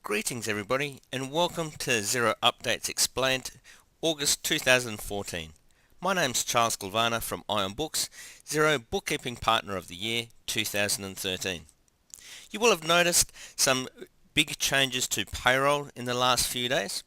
Greetings everybody and welcome to Xero Updates Explained August 2014. My name's Charles Galvana from Ion Books, Xero Bookkeeping Partner of the Year 2013. You will have noticed some big changes to payroll in the last few days,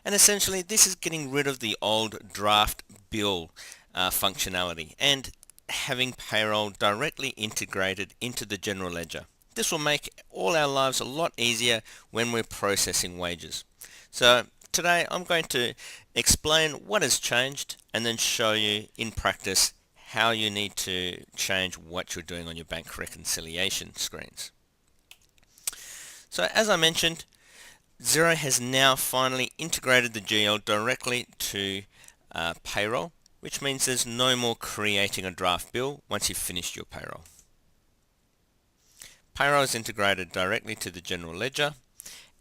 and essentially this is getting rid of the old draft bill functionality and having payroll directly integrated into the general ledger. This will make all our lives a lot easier when we're processing wages. So today I'm going to explain what has changed and then show you in practice how you need to change what you're doing on your bank reconciliation screens. So as I mentioned, Xero has now finally integrated the GL directly to payroll, which means there's no more creating a draft bill once you've finished your payroll. Payroll is integrated directly to the general ledger,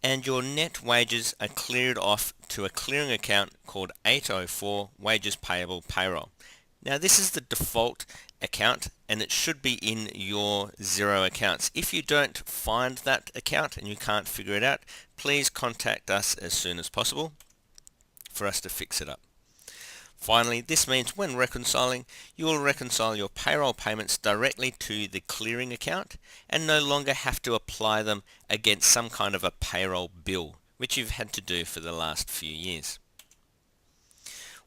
and your net wages are cleared off to a clearing account called 804 Wages Payable Payroll. Now this is the default account and it should be in your Xero accounts. If you don't find that account and you can't figure it out, please contact us as soon as possible for us to fix it up. Finally, this means when reconciling, you will reconcile your payroll payments directly to the clearing account and no longer have to apply them against some kind of a payroll bill, which you've had to do for the last few years.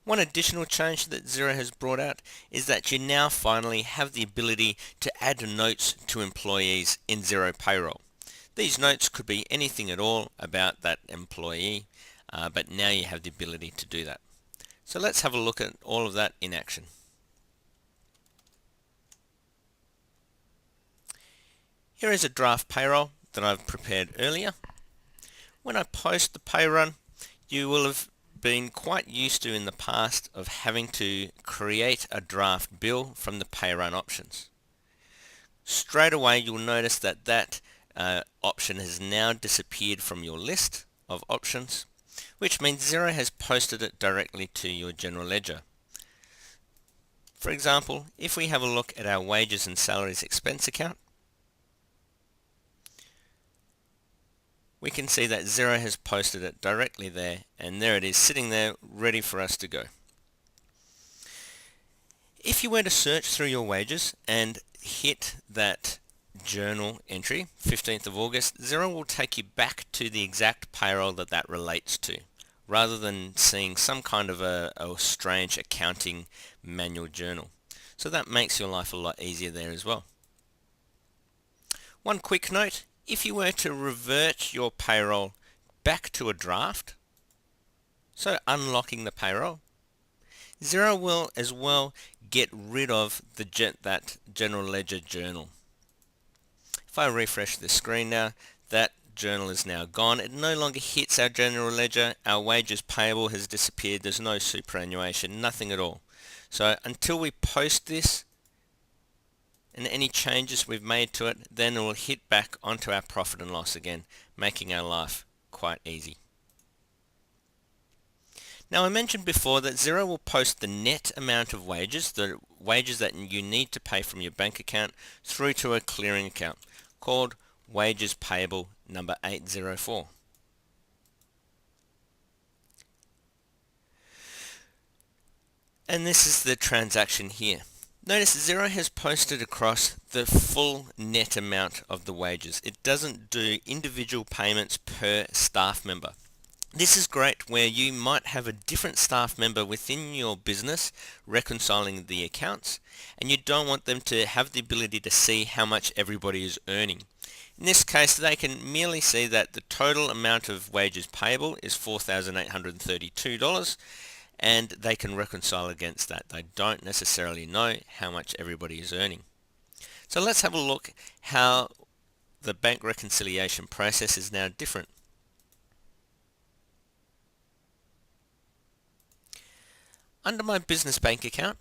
One additional change that Xero has brought out is that you now finally have the ability to add notes to employees in Xero Payroll. These notes could be anything at all about that employee, but now you have the ability to do that. So let's have a look at all of that in action. Here is a draft payroll that I've prepared earlier. When I post the pay run, you will have been quite used to in the past of having to create a draft bill from the pay run options. Straight away you'll notice that that option has now disappeared from your list of options, which means Xero has posted it directly to your general ledger. For example, if we have a look at our wages and salaries expense account, we can see that Xero has posted it directly there, and there it is sitting there ready for us to go. If you were to search through your wages and hit that journal entry, 15th of August, Xero will take you back to the exact payroll that relates to, rather than seeing some kind of a strange accounting manual journal. So that makes your life a lot easier there as well. One quick note, if you were to revert your payroll back to a draft, so unlocking the payroll, Xero will as well get rid of that general ledger journal. If I refresh the screen now, that journal is now gone. It no longer hits our general ledger. Our wages payable has disappeared. There's no superannuation, nothing at all. So until we post this and any changes we've made to it, then it will hit back onto our profit and loss again, making our life quite easy. Now I mentioned before that Xero will post the net amount of wages, the wages that you need to pay from your bank account, through to a clearing account called Wages Payable number 804. And this is the transaction here. Notice Xero has posted across the full net amount of the wages. It doesn't do individual payments per staff member. This is great where you might have a different staff member within your business reconciling the accounts, and you don't want them to have the ability to see how much everybody is earning. In this case, they can merely see that the total amount of wages payable is $4,832, and they can reconcile against that. They don't necessarily know how much everybody is earning. So let's have a look how the bank reconciliation process is now different. Under my business bank account,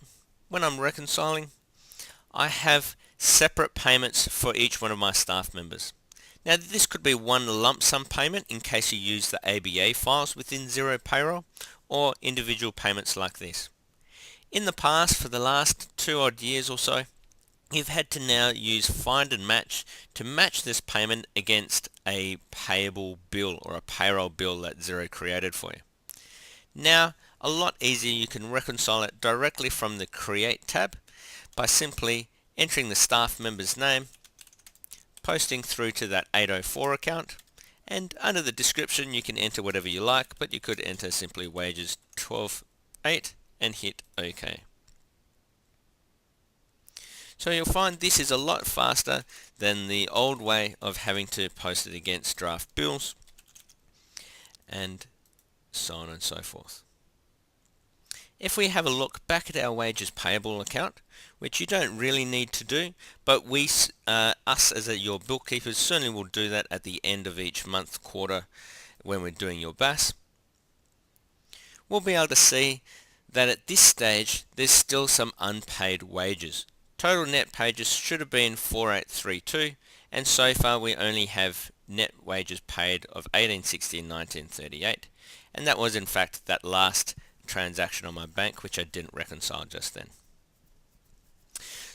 when I'm reconciling, I have separate payments for each one of my staff members. Now this could be one lump sum payment in case you use the ABA files within Xero Payroll, or individual payments like this. In the past, for the last 2 odd years or so, you've had to now use find and match to match this payment against a payable bill or a payroll bill that Xero created for you. Now, a lot easier, you can reconcile it directly from the Create tab by simply entering the staff member's name, posting through to that 804 account, and under the description you can enter whatever you like, but you could enter simply wages 12.8 and hit OK. So you'll find this is a lot faster than the old way of having to post it against draft bills and so on and so forth. If we have a look back at our wages payable account, which you don't really need to do, but us as your bookkeepers certainly will do that at the end of each month, quarter, when we're doing your BAS, we'll be able to see that at this stage there's still some unpaid wages. Total net pages should have been 4832, and so far we only have net wages paid of 1860 and 1938, and that was in fact that last transaction on my bank which I didn't reconcile just then.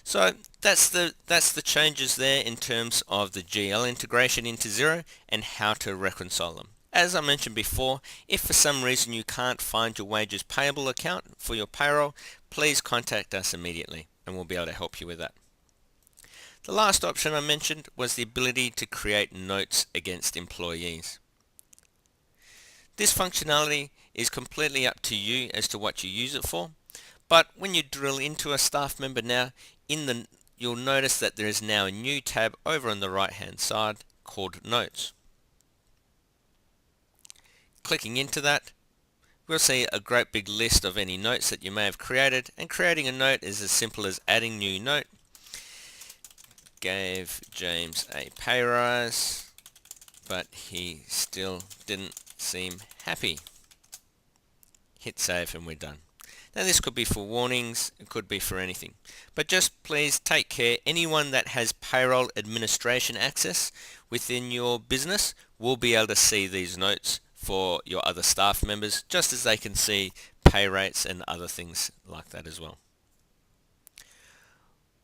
So that's the changes there in terms of the GL integration into Xero and how to reconcile them. As I mentioned before, if for some reason you can't find your wages payable account for your payroll, please contact us immediately and we'll be able to help you with that. The last option I mentioned was the ability to create notes against employees. This functionality is completely up to you as to what you use it for, but when you drill into a staff member now, you'll notice that there is now a new tab over on the right hand side called Notes. Clicking into that, we'll see a great big list of any notes that you may have created, and creating a note is as simple as adding new note. Gave James a pay rise, but he still didn't seem happy. Hit save and we're done. Now this could be for warnings, it could be for anything, but just please take care. Anyone that has payroll administration access within your business will be able to see these notes for your other staff members, just as they can see pay rates and other things like that as well.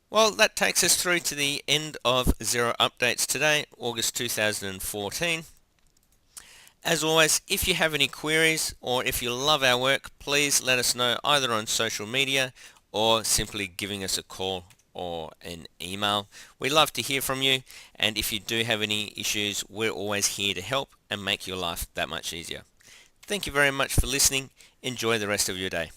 Well, that takes us through to the end of Xero Updates today, August 2014. As always, if you have any queries or if you love our work, please let us know either on social media or simply giving us a call or an email. We love to hear from you, and if you do have any issues, we're always here to help and make your life that much easier. Thank you very much for listening. Enjoy the rest of your day.